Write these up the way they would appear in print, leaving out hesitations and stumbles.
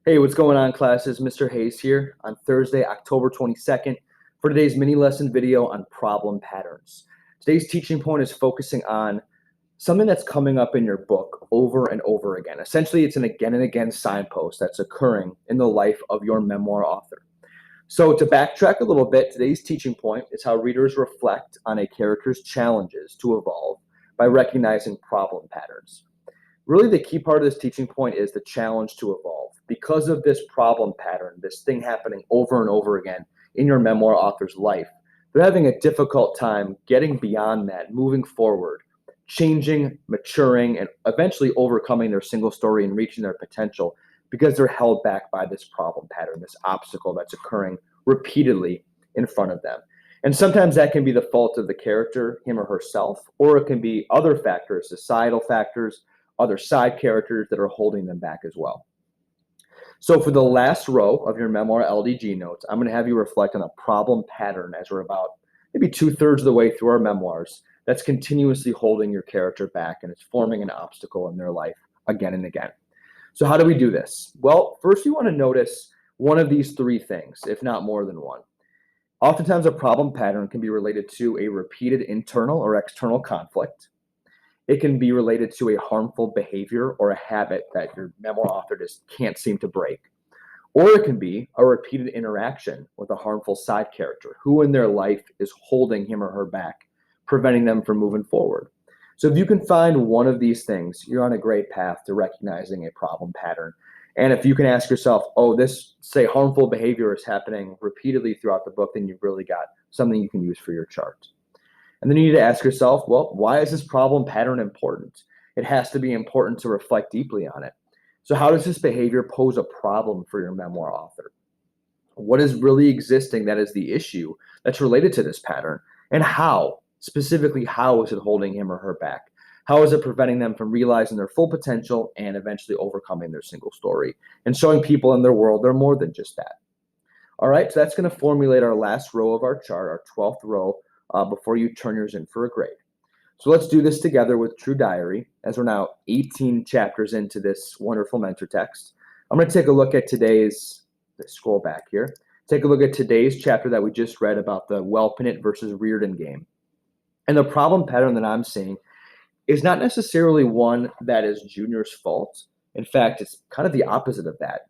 Hey, what's going on, classes? Mr. Hayes here on Thursday, October 22nd for today's mini lesson video on problem patterns. Today's teaching point is focusing on something that's coming up in your book over and over again. Essentially, it's an again and again signpost that's occurring in the life of your memoir author. So to backtrack a little bit, today's teaching point is how readers reflect on a character's challenges to evolve by recognizing problem patterns. Really, the key part of this teaching point is the challenge to evolve. Because of this problem pattern, this thing happening over and over again in your memoir author's life, they're having a difficult time getting beyond that, moving forward, changing, maturing, and eventually overcoming their single story and reaching their potential because they're held back by this problem pattern, this obstacle that's occurring repeatedly in front of them. And sometimes that can be the fault of the character, him or herself, or it can be other factors, societal factors, other side characters that are holding them back as well. So for the last row of your memoir LDG notes, I'm going to have you reflect on a problem pattern as we're about maybe 2/3 of the way through our memoirs that's continuously holding your character back and it's forming an obstacle in their life again and again. So how do we do this? Well, first you want to notice one of these three things, if not more than one. Oftentimes a problem pattern can be related to a repeated internal or external conflict. It can be related to a harmful behavior or a habit that your memoir author just can't seem to break. Or it can be a repeated interaction with a harmful side character who in their life is holding him or her back, preventing them from moving forward. So if you can find one of these things, you're on a great path to recognizing a problem pattern. And if you can ask yourself, oh, this, say, harmful behavior is happening repeatedly throughout the book, then you've really got something you can use for your chart. And then you need to ask yourself, well, why is this problem pattern important? It has to be important to reflect deeply on it. So how does this behavior pose a problem for your memoir author? What is really existing that is the issue that's related to this pattern? And how, specifically, how is it holding him or her back? How is it preventing them from realizing their full potential and eventually overcoming their single story and showing people in their world they're more than just that? All right, so that's going to formulate our last row of our chart, our 12th row, before you turn yours in for a grade. So let's do this together with True Diary, as we're now 18 chapters into this wonderful mentor text. I'm going to take a look at today's, let's scroll back here, take a look at today's chapter that we just read about the Welpinit versus Reardon game. And the problem pattern that I'm seeing is not necessarily one that is Junior's fault. In fact, it's kind of the opposite of that.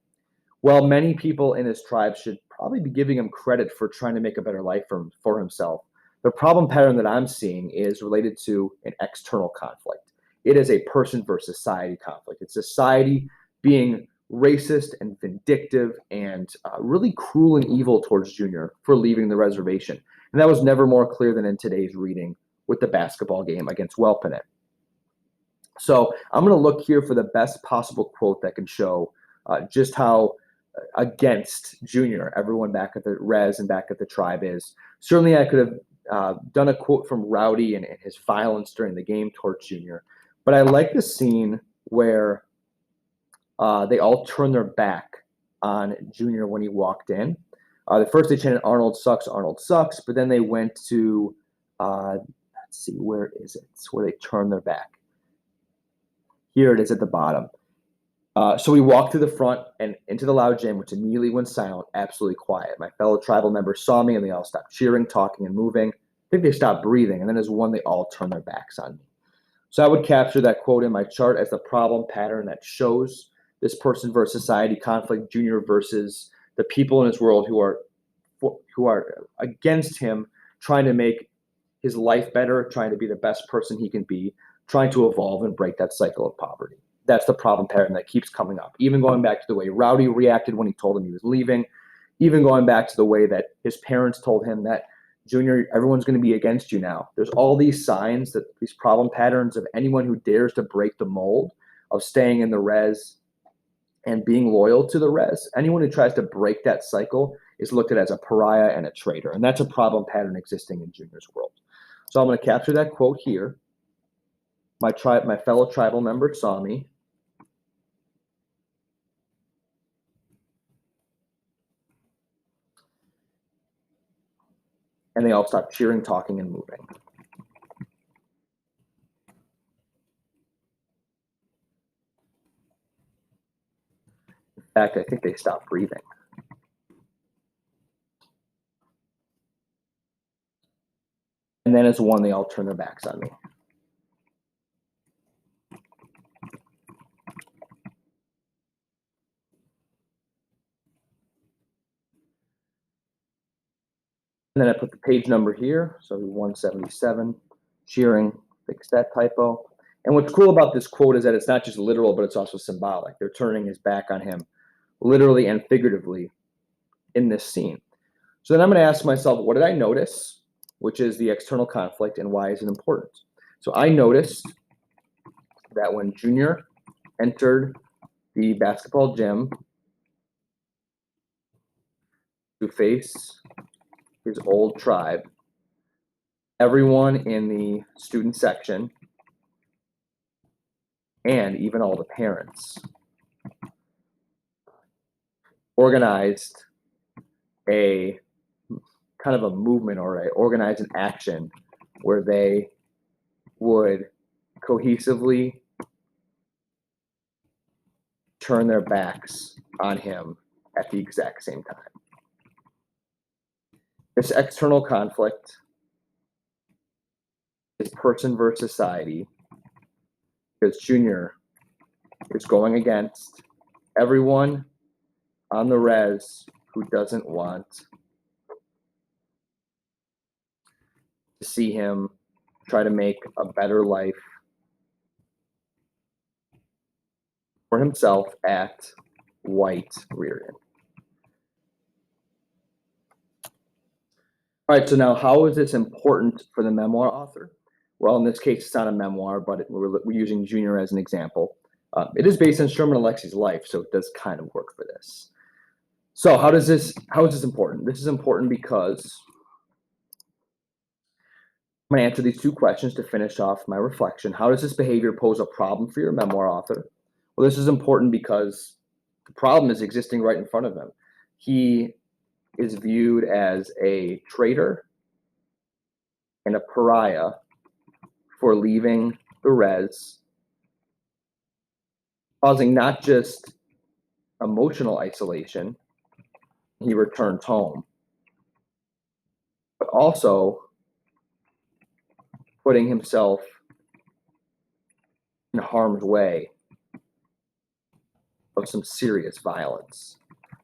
While many people in his tribe should probably be giving him credit for trying to make a better life for himself, the problem pattern that I'm seeing is related to an external conflict. It is a person versus society conflict. It's society being racist and vindictive and really cruel and evil towards Junior for leaving the reservation. And that was never more clear than in today's reading with the basketball game against Welpinit. So I'm going to look here for the best possible quote that can show just how against Junior everyone back at the res and back at the tribe is. Certainly I could have done a quote from Rowdy and his violence during the game towards Junior, but I like the scene where they all turn their back on Junior when he walked in. First they chanted Arnold sucks, but then they went to, let's see, where is it? It's where they turn their back. Here it is at the bottom. So we walked through the front and into the loud gym, which immediately went silent, absolutely quiet. My fellow tribal members saw me and they all stopped cheering, talking, and moving. I think they stopped breathing. And then as one, they all turned their backs on me. So I would capture that quote in my chart as the problem pattern that shows this person versus society conflict, Junior versus the people in his world who are against him, trying to make his life better, trying to be the best person he can be, trying to evolve and break that cycle of poverty. That's the problem pattern that keeps coming up. Even going back to the way Rowdy reacted when he told him he was leaving, even going back to the way that his parents told him that, Junior, everyone's going to be against you now. There's all these signs, that these problem patterns of anyone who dares to break the mold of staying in the res and being loyal to the res. Anyone who tries to break that cycle is looked at as a pariah and a traitor. And that's a problem pattern existing in Junior's world. So I'm going to capture that quote here. My fellow tribal member saw me. And they all stopped cheering, talking, and moving. In fact, I think they stopped breathing. And then as one, they all turn their backs on me. And then I put the page number here, so 177, cheering, fix that typo. And what's cool about this quote is that it's not just literal, but it's also symbolic. They're turning his back on him, literally and figuratively, in this scene. So then I'm going to ask myself, what did I notice? Which is the external conflict, and why is it important? So I noticed that when Junior entered the basketball gym to face his old tribe, everyone in the student section and even all the parents organized a kind of a movement, or organized an action where they would cohesively turn their backs on him at the exact same time. This external conflict is person versus society, because Junior is going against everyone on the res who doesn't want to see him try to make a better life for himself at White Riordan. All right, so now how is this important for the memoir author? Well, in this case, it's not a memoir, but we're using Junior as an example. It is based on Sherman Alexie's life, so it does kind of work for this. So how is this important? This is important because I'm going to answer these two questions to finish off my reflection. How does this behavior pose a problem for your memoir author? Well, this is important because the problem is existing right in front of him. He is viewed as a traitor and a pariah for leaving the res, causing not just emotional isolation, he returns home, but also putting himself in harm's way of some serious violence.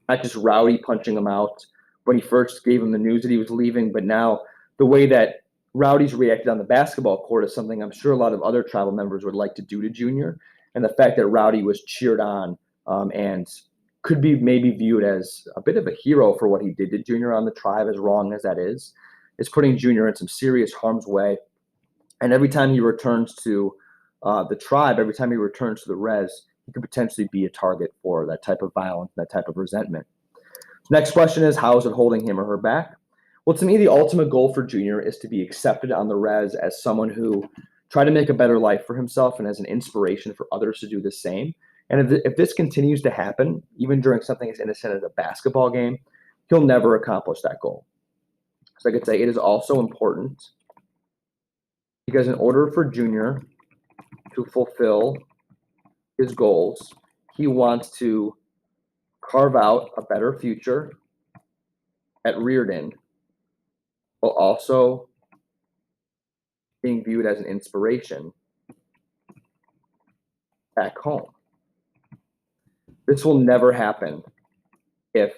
Not just Rowdy punching him out when he first gave him the news that he was leaving, but now the way that Rowdy's reacted on the basketball court is something I'm sure a lot of other tribal members would like to do to Junior. And the fact that Rowdy was cheered on and could be maybe viewed as a bit of a hero for what he did to Junior on the tribe, as wrong as that is putting Junior in some serious harm's way. And every time he returns to the tribe, every time he returns to the res, he could potentially be a target for that type of violence, that type of resentment. Next question is, how is it holding him or her back? Well, to me, the ultimate goal for Junior is to be accepted on the res as someone who tried to make a better life for himself and as an inspiration for others to do the same. And if this continues to happen, even during something as innocent as a basketball game, he'll never accomplish that goal. So I could say it is also important because in order for Junior to fulfill his goals, he wants to carve out a better future at Riordan, while also being viewed as an inspiration back home. This will never happen if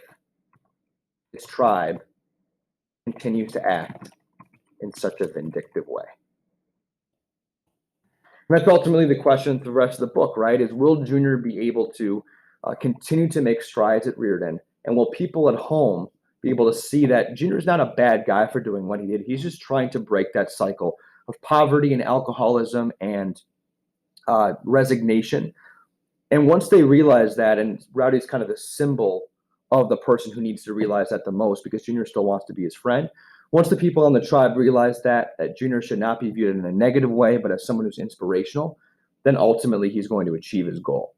his tribe continues to act in such a vindictive way. And that's ultimately the question for the rest of the book, right? Is will Junior be able to continue to make strides at Riordan? And will people at home be able to see that Junior's not a bad guy for doing what he did? He's just trying to break that cycle of poverty and alcoholism and resignation. And once they realize that, and Rowdy's kind of the symbol of the person who needs to realize that the most, because Junior still wants to be his friend. Once the people on the tribe realize that Junior should not be viewed in a negative way, but as someone who's inspirational, then ultimately he's going to achieve his goal.